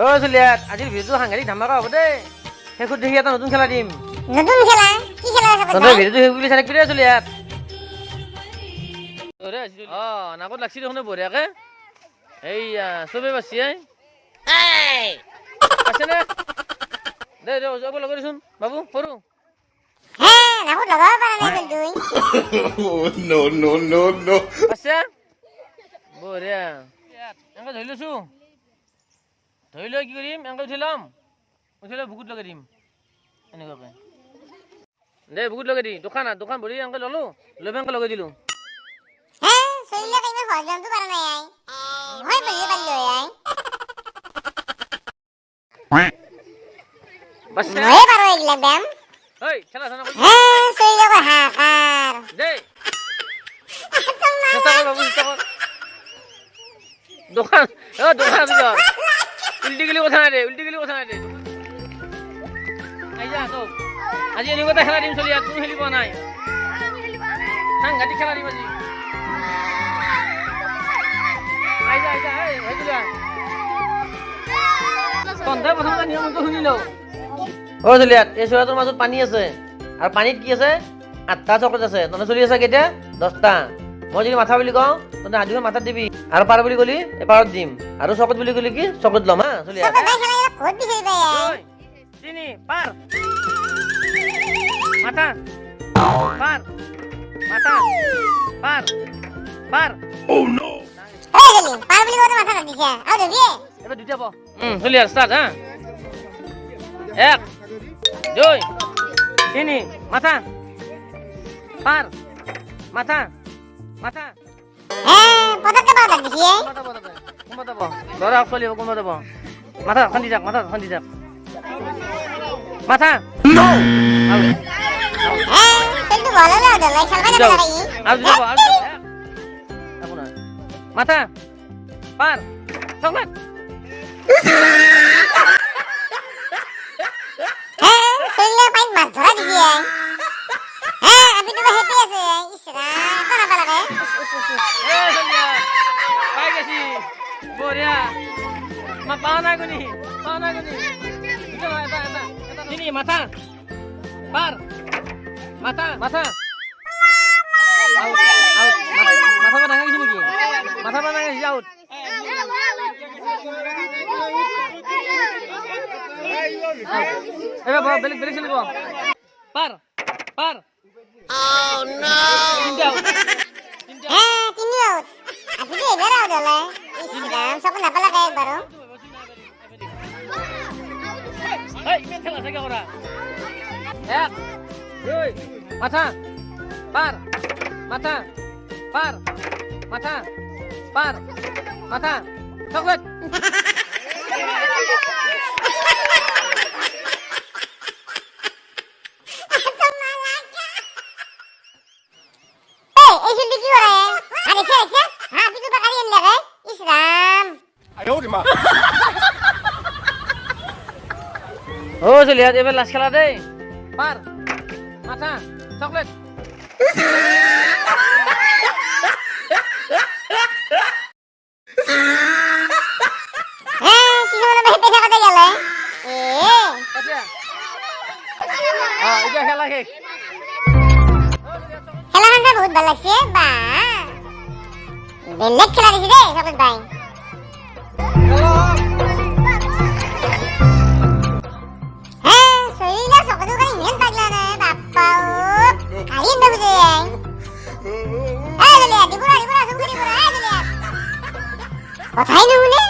চলিয়াত আজিৰ ভিডিঅ'টো সাংঘাতিক ধামাকা হ'ব দেই। শেষত দেখি এটা নতুন খেলা দিম। নতুন খেলা কি খেলা আছে তহঁতৰ ভিডিঅ'টো শেষ বুলি চাই থাকিবি দেই চলিয়াত। নাকত লাগছি দেখোন বঢ়িয়াকে। এইয়া চবেই পাইছি পাইছেনে? দে যাব লগে দেচোন বাবু সৰু। নাকত লগাব পাৰা নাই তুই। No. পাইছে? বঢ়িয়া। এনেকৈ ধৰি লৈছোঁ। ধৰি লৈ কি কৰিম? এনেকৈ উঠি ল'ম। উঠি লৈ বুকুত লগাই দিম। এনেকুৱাকৈ। দে বুকুত লগাই দি। দোকান ভৰি এনেকৈ ল'লোঁ। লৈ এনেকৈ লগাই দিলোঁ। চলিলে কাইমে সহজমটো পাৰা নাই আই। মই বুজি পাৰলো আই। পাইছে? ময়ে পাৰো এইগিলা ব্যায়াম। ঐ খেলা চানা কৰি। চলিলে কয় হাকাৰ। দে চেষ্টা কৰ বাবু চেষ্টা কৰ। দোকান আছে উল্টি গেলি কথা নাই দে আইজা চব আজি এনেকুৱা এটা খেলা দিম চলি ইয়াত কোনো খেলি পোৱা নাই সাংঘাতিক খেলা দিম আজি আইজা তন্ধাই প্ৰথমতে নিয়মটো শুনি লওঁ চলি ইয়াত এই চৰাটোৰ মাজত পানী আছে আৰু পানীত কি আছে 8টা চকলেট আছে তহঁতে চলি আছে কেতিয়া 10টা মই যদি মাথা বুলি কওঁ তহঁতে হাতখন মাথাত দিবি আৰু পাৰ বুলি ক'লি এপাৰত দিম আৰু চকলেট বুলি ক'লি কি চকলেট ল'ম হা চলি আছে 3 পাৰ মাথা পাৰ Oh no. পাৰ বুলি কওঁতে মাথা দিছে আৰু ধৰি এবাৰ দুটা প চলি আছে ষ্টাৰ্ট হা 1 2 3 মাথা পাৰ মাথা পতকে পাৰ দিছে কোনবা যাব ধৰা চলি কোনবা যাব মাথা খান্দি যাক মাথা No. কিন্তু ভালো না দলাই খেলবা যাবে না আৰু যাব আপোনাৰ মাথা পাৰ চকলেট চলিলে পাই মাছ ধৰা দিছে আমি তো হেপি আছে ইসরা তো না পালাগে পাই গেছি বঢ়িয়া মা পাও নাই কোনি তিনি মাথা পাৰ মাথা মাথা ভাঙা গেছি নেকি মাথা ভাঙা গেছি আউট এবার বেলেগ চলিব পার Oh no. তিনি আউট আপনি তো এবার আউট হলে ইসরা সব না পালাগে একবারও ইমেন খেলা থাকে ওরা 1 2 মাথা পার মাথা চকলেট এই জলদি কি হরে আরে দেখে হ্যাঁ আপনি তো বাকারি এনে লাগে ইসরাম Ayo di ma. চলি হাত এবার লাশ খেলা দেই পার মাথা চকলেট কি হলো হেপে থাকাতে গেলে এটা খেলা শেষ খেলাটা বহুত ভালো লাগছে বা বেলেগ খেলা দিছে রে সকল ভাই শরীরে সকল করে ইমেন থাকলে না বাপ্পা ও কালি না বুঝে এই লে দিবরা সুগুরি বড় এই লে কথাই না শুনে